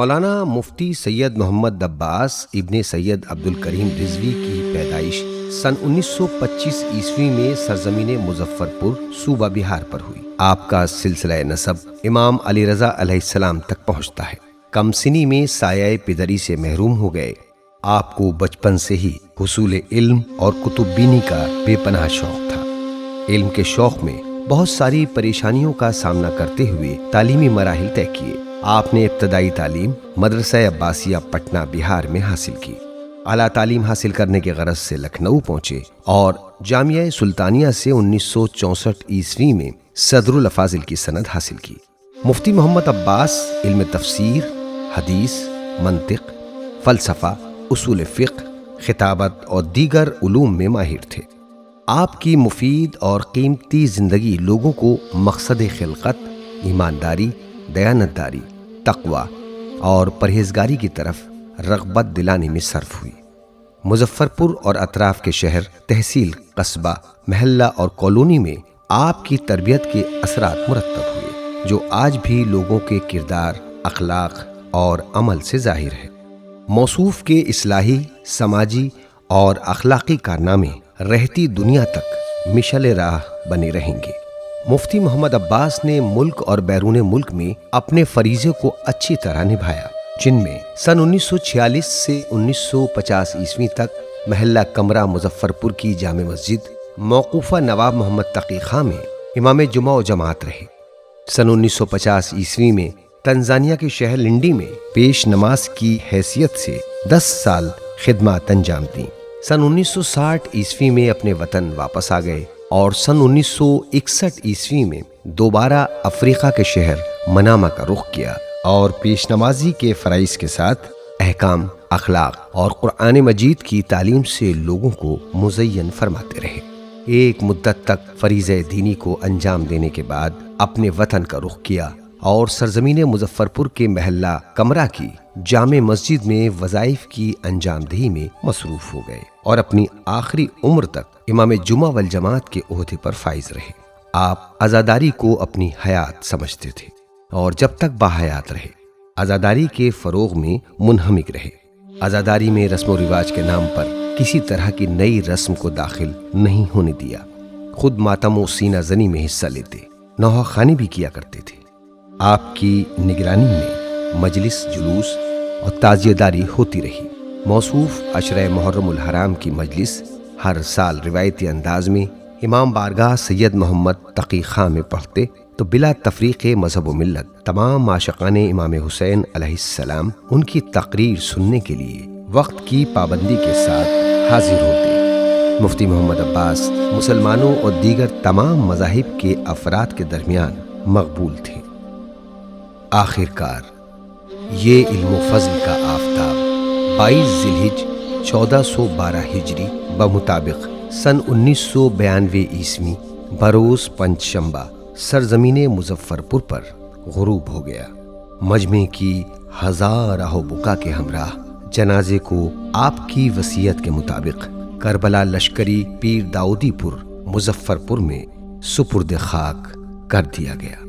مولانا مفتی سید محمد عباس ابن سید عبدالکریم رضوی کی پیدائش سن 1925 عیسوی میں سرزمین مظفرپور صوبہ بہار پر ہوئی۔ آپ کا سلسلہ نسب امام علی رضا علیہ السلام تک پہنچتا ہے۔ کم سنی میں سایہ پدری سے محروم ہو گئے۔ آپ کو بچپن سے ہی حصول علم اور کتب بینی کا بے پناہ شوق تھا۔ علم کے شوق میں بہت ساری پریشانیوں کا سامنا کرتے ہوئے تعلیمی مراحل طے کیے۔ آپ نے ابتدائی تعلیم مدرسہ عباسیہ پٹنہ بہار میں حاصل کی۔ اعلیٰ تعلیم حاصل کرنے کے غرض سے لکھنؤ پہنچے اور جامعہ سلطانیہ سے 1964 عیسوی میں صدر الافاضل کی سند حاصل کی۔ مفتی محمد عباس علم تفسیر، حدیث، منطق، فلسفہ، اصول فقہ، خطابت اور دیگر علوم میں ماہر تھے۔ آپ کی مفید اور قیمتی زندگی لوگوں کو مقصد خلقت، ایمانداری، دیانتداری، تقوی اور پرہیزگاری کی طرف رغبت دلانے میں صرف ہوئی۔ مظفرپور اور اطراف کے شہر، تحصیل، قصبہ، محلہ اور کالونی میں آپ کی تربیت کے اثرات مرتب ہوئے، جو آج بھی لوگوں کے کردار، اخلاق اور عمل سے ظاہر ہے۔ موصوف کے اصلاحی، سماجی اور اخلاقی کارنامے رہتی دنیا تک مشعل راہ بنے رہیں گے۔ مفتی محمد عباس نے ملک اور بیرون ملک میں اپنے فریضے کو اچھی طرح نبھایا، جن میں سن 1946 سے 1950 عیسوی تک محلہ کمرہ مظفرپور کی جامع مسجد موقوفہ نواب محمد تقی خان میں امام جمعہ و جماعت رہے۔ سن 1950 عیسوی میں تنزانیہ کے شہر لنڈی میں پیش نماز کی حیثیت سے 10 سال خدمات انجام دیں۔ سن 1960 عیسوی میں اپنے وطن واپس آ گئے اور سن 1961 عیسوی میں دوبارہ افریقہ کے شہر منامہ کا رخ کیا اور پیش نمازی کے فرائض کے ساتھ احکام، اخلاق اور قرآن مجید کی تعلیم سے لوگوں کو مزین فرماتے رہے۔ ایک مدت تک فریضہ دینی کو انجام دینے کے بعد اپنے وطن کا رخ کیا اور سرزمین مظفرپور کے محلہ کمرہ کی جامع مسجد میں وظائف کی انجام دہی میں مصروف ہو گئے اور اپنی آخری عمر تک امام جمعہ والجماعت کے عہدے پر فائز رہے۔ آپ عزاداری کو اپنی حیات سمجھتے تھے اور جب تک باحیات رہے عزاداری کے فروغ میں منہمک رہے۔ عزاداری میں رسم و رواج کے نام پر کسی طرح کی نئی رسم کو داخل نہیں ہونے دیا۔ خود ماتم و سینہ زنی میں حصہ لیتے، نوحہ خوانی بھی کیا کرتے تھے۔ آپ کی نگرانی میں مجلس، جلوس اور تعزیہ داری ہوتی رہی۔ موصوف عشرہ محرم الحرام کی مجلس ہر سال روایتی انداز میں امام بارگاہ سید محمد تقی خان میں پڑھتے تو بلا تفریق مذہب و ملت تمام عاشقان امام حسین علیہ السلام ان کی تقریر سننے کے لیے وقت کی پابندی کے ساتھ حاضر ہوتے۔ مفتی محمد عباس مسلمانوں اور دیگر تمام مذاہب کے افراد کے درمیان مقبول تھے۔ آخر کار یہ علم و فضل کا آفتاب 22 ذی الحجہ 1412 ہجری بمطابق سن 1992 عیسوی بروز پنج شنبہ سرزمین مظفرپور پر غروب ہو گیا۔ مجمع کی ہزار آہ و بکا کے ہمراہ جنازے کو آپ کی وصیت کے مطابق کربلا لشکری پیر داؤدی پور مظفرپور میں سپرد خاک کر دیا گیا۔